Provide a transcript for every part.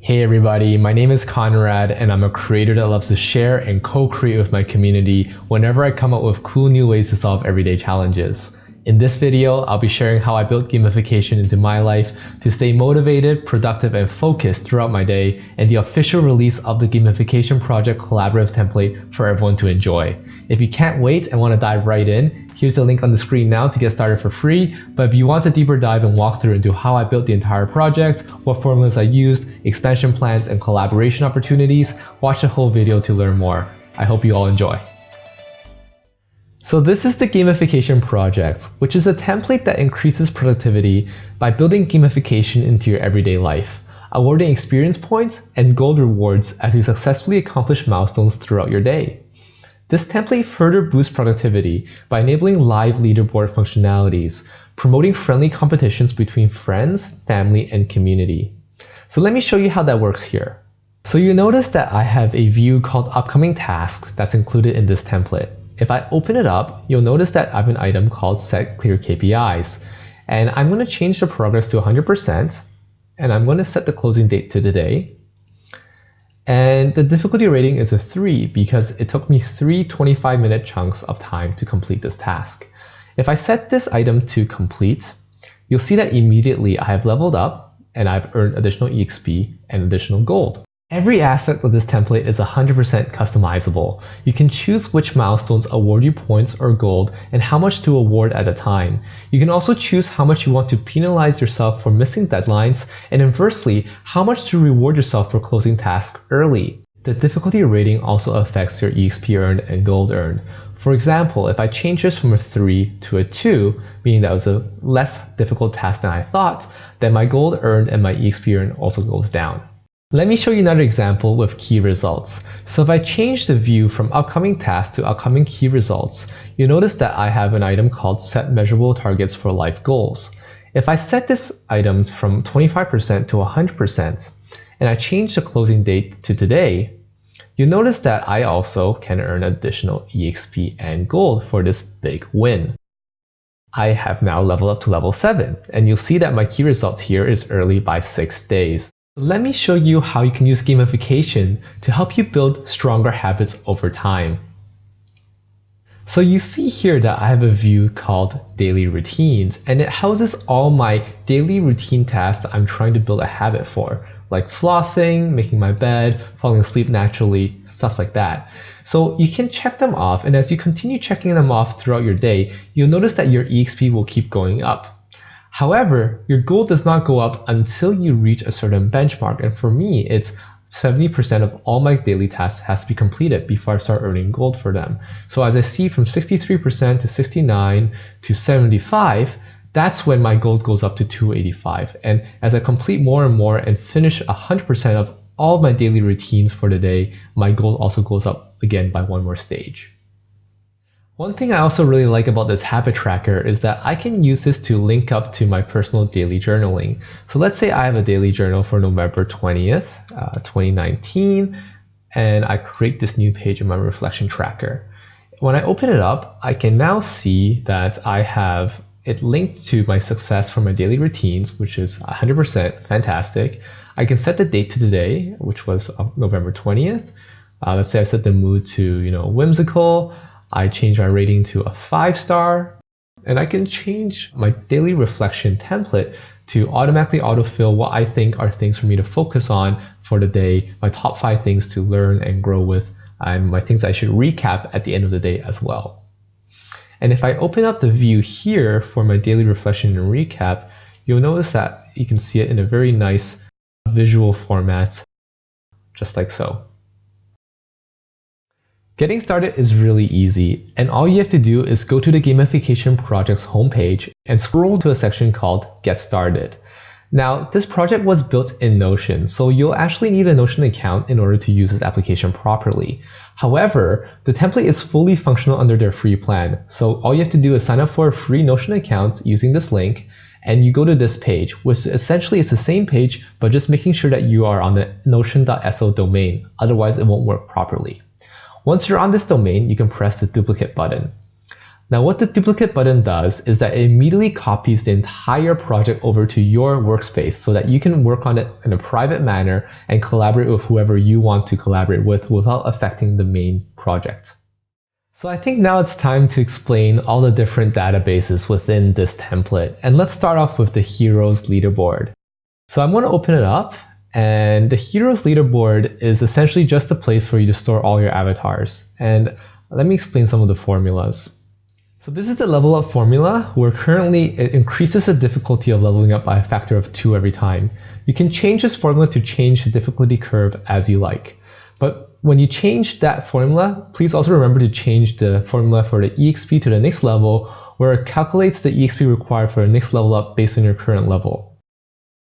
Hey everybody, my name is Conrad and I'm a creator that loves to share and co-create with my community whenever I come up with cool new ways to solve everyday challenges. In this video, I'll be sharing how I built gamification into my life to stay motivated, productive, and focused throughout my day, and the official release of the Gamification Project collaborative template for everyone to enjoy. If you can't wait and want to dive right in, here's the link on the screen now to get started for free, but if you want a deeper dive and walkthrough into how I built the entire project, what formulas I used, expansion plans, and collaboration opportunities, watch the whole video to learn more. I hope you all enjoy. So this is the Gamification Project, which is a template that increases productivity by building gamification into your everyday life, awarding experience points and gold rewards as you successfully accomplish milestones throughout your day. This template further boosts productivity by enabling live leaderboard functionalities, promoting friendly competitions between friends, family, and community. So let me show you how that works here. So you notice that I have a view called Upcoming Tasks that's included in this template. If I open it up, you'll notice that I have an item called Set Clear KPIs. And I'm going to change the progress to 100%, and I'm going to set the closing date to today. And the difficulty rating is a 3 because it took me 3 25-minute chunks of time to complete this task. If I set this item to complete, you'll see that immediately I have leveled up and I've earned additional EXP and additional gold. Every aspect of this template is 100% customizable. You can choose which milestones award you points or gold and how much to award at a time. You can also choose how much you want to penalize yourself for missing deadlines, and inversely, how much to reward yourself for closing tasks early. The difficulty rating also affects your EXP earned and gold earned. For example, if I change this from a 3 to a 2, meaning that was a less difficult task than I thought, then my gold earned and my EXP earned also goes down. Let me show you another example with key results. So if I change the view from upcoming tasks to upcoming key results, you notice that I have an item called Set Measurable Targets for Life Goals. If I set this item from 25% to 100%, and I change the closing date to today, you notice that I also can earn additional EXP and gold for this big win. I have now leveled up to level 7, and you'll see that my key result here is early by 6 days. Let me show you how you can use gamification to help you build stronger habits over time. So you see here that I have a view called Daily Routines, and it houses all my daily routine tasks that I'm trying to build a habit for, like flossing, making my bed, falling asleep naturally, stuff like that. So you can check them off, and as you continue checking them off throughout your day, you'll notice that your EXP will keep going up. However, your goal does not go up until you reach a certain benchmark, and for me, it's 70% of all my daily tasks has to be completed before I start earning gold for them. So as I see from 63% to 69 to 75, that's when my gold goes up to 285. And as I complete more and more and finish 100% of all of my daily routines for the day, my gold also goes up again by one more stage. One thing I also really like about this habit tracker is that I can use this to link up to my personal daily journaling. So let's say I have a daily journal for November 20th, 2019, and I create this new page in my reflection tracker. When I open it up, I can now see that I have it linked to my success for my daily routines, which is 100% fantastic. I can set the date to today, which was November 20th. Let's say I set the mood to, whimsical. I change my rating to a 5-star, and I can change my daily reflection template to automatically autofill what I think are things for me to focus on for the day, my top 5 things to learn and grow with, and my things I should recap at the end of the day as well. And if I open up the view here for my daily reflection and recap, you'll notice that you can see it in a very nice visual format, just like so. Getting started is really easy, and all you have to do is go to the Gamification Project's homepage and scroll to a section called Get Started. Now, this project was built in Notion, so you'll actually need a Notion account in order to use this application properly. However, the template is fully functional under their free plan, so all you have to do is sign up for a free Notion account using this link, and you go to this page, which essentially is the same page, but just making sure that you are on the notion.so domain, otherwise it won't work properly. Once you're on this domain, you can press the duplicate button. Now what the duplicate button does is that it immediately copies the entire project over to your workspace so that you can work on it in a private manner and collaborate with whoever you want to collaborate with without affecting the main project. So I think now it's time to explain all the different databases within this template. And let's start off with the Heroes Leaderboard. So I'm going to open it up, and the Heroes Leaderboard is essentially just a place for you to store all your avatars. And let me explain some of the formulas. So this is the level up formula where currently it increases the difficulty of leveling up by a factor of 2 every time. You can change this formula to change the difficulty curve as you like. But when you change that formula, please also remember to change the formula for the EXP to the next level, where it calculates the EXP required for the next level up based on your current level.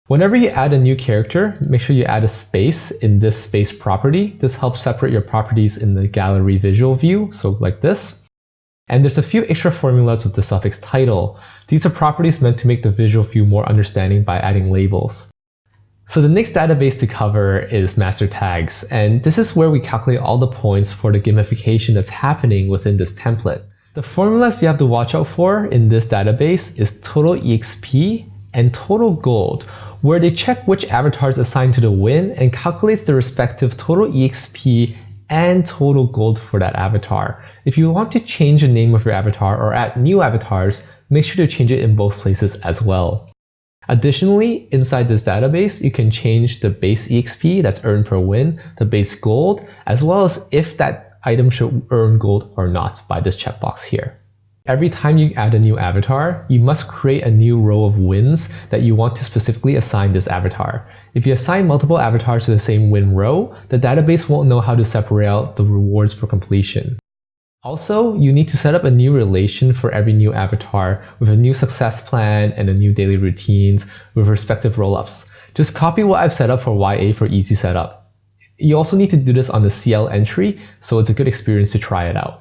Whenever you add a new character, make sure you add a space in this space property. This helps separate your properties in the gallery visual view, so like this. And there's a few extra formulas with the suffix title. These are properties meant to make the visual view more understanding by adding labels. So the next database to cover is master tags, and this is where we calculate all the points for the gamification that's happening within this template. The formulas you have to watch out for in this database is total EXP and total gold, where they check which avatar is assigned to the win and calculates the respective total EXP and total gold for that avatar. If you want to change the name of your avatar or add new avatars, make sure to change it in both places as well. Additionally, inside this database, you can change the base EXP that's earned per win, the base gold, as well as if that item should earn gold or not by this checkbox here. Every time you add a new avatar, you must create a new row of wins that you want to specifically assign this avatar. If you assign multiple avatars to the same win row, the database won't know how to separate out the rewards for completion. Also, you need to set up a new relation for every new avatar with a new success plan and a new daily routines with respective rollups. Just copy what I've set up for YA for easy setup. You also need to do this on the CL entry, so it's a good experience to try it out.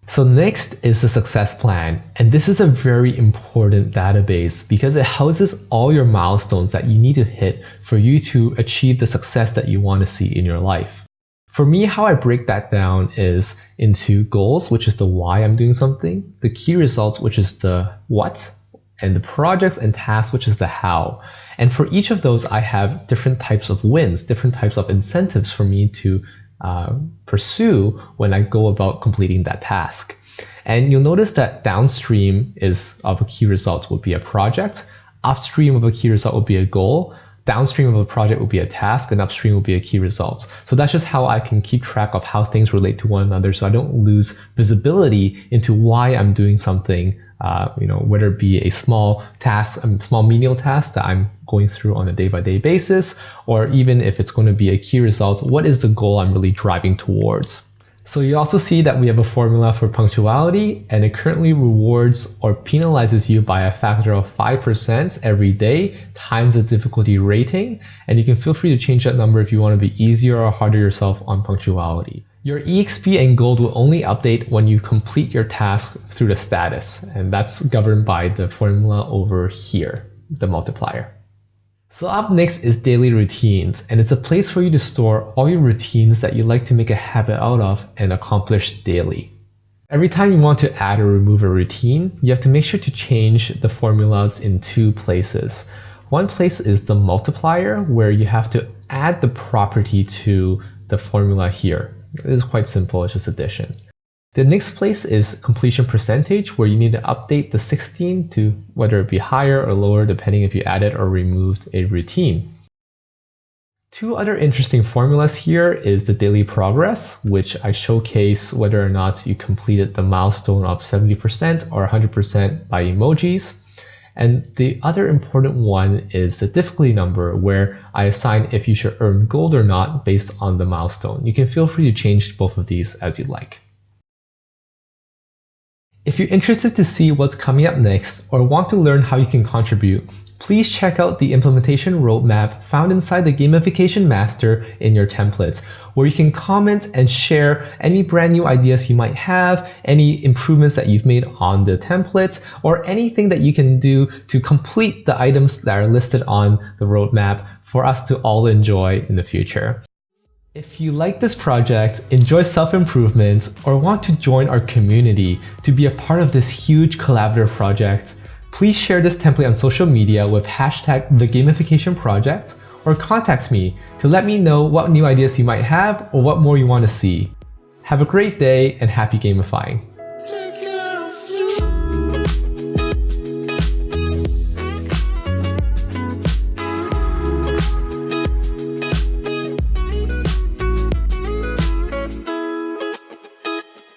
So next is the success plan, and this is a very important database because it houses all your milestones that you need to hit for you to achieve the success that you want to see in your life. For me, how I break that down is into goals, which is the why I'm doing something, the key results, which is the what, and the projects and tasks, which is the how. And for each of those, I have different types of wins, different types of incentives for me to pursue when I go about completing that task. And you'll notice that downstream of a key result would be a project, upstream of a key result would be a goal, downstream of a project would be a task, and upstream will be a key result. So that's just how I can keep track of how things relate to one another so I don't lose visibility into why I'm doing something, whether it be a small task, a small menial task that I'm going through on a day-by-day basis, or even if it's going to be a key result, what is the goal I'm really driving towards? So you also see that we have a formula for punctuality, and it currently rewards or penalizes you by a factor of 5% every day times the difficulty rating, and you can feel free to change that number if you want to be easier or harder yourself on punctuality. Your EXP and gold will only update when you complete your task through the status, and that's governed by the formula over here, the multiplier. So up next is daily routines, and it's a place for you to store all your routines that you like to make a habit out of and accomplish daily. Every time you want to add or remove a routine, you have to make sure to change the formulas in 2 places. One place is the multiplier, where you have to add the property to the formula here. It is quite simple, it's just addition. The next place is completion percentage, where you need to update the 16 to whether it be higher or lower depending if you added or removed a routine. 2 other interesting formulas here is the daily progress, which I showcase whether or not you completed the milestone of 70% or 100% by emojis. And the other important one is the difficulty number, where I assign if you should earn gold or not based on the milestone. You can feel free to change both of these as you like. If you're interested to see what's coming up next or want to learn how you can contribute, please check out the implementation roadmap found inside the Gamification Master in your templates, where you can comment and share any brand new ideas you might have, any improvements that you've made on the templates, or anything that you can do to complete the items that are listed on the roadmap for us to all enjoy in the future. If you like this project, enjoy self-improvement, or want to join our community to be a part of this huge collaborative project, please share this template on social media with hashtag #thegamificationproject or contact me to let me know what new ideas you might have or what more you want to see. Have a great day and happy gamifying!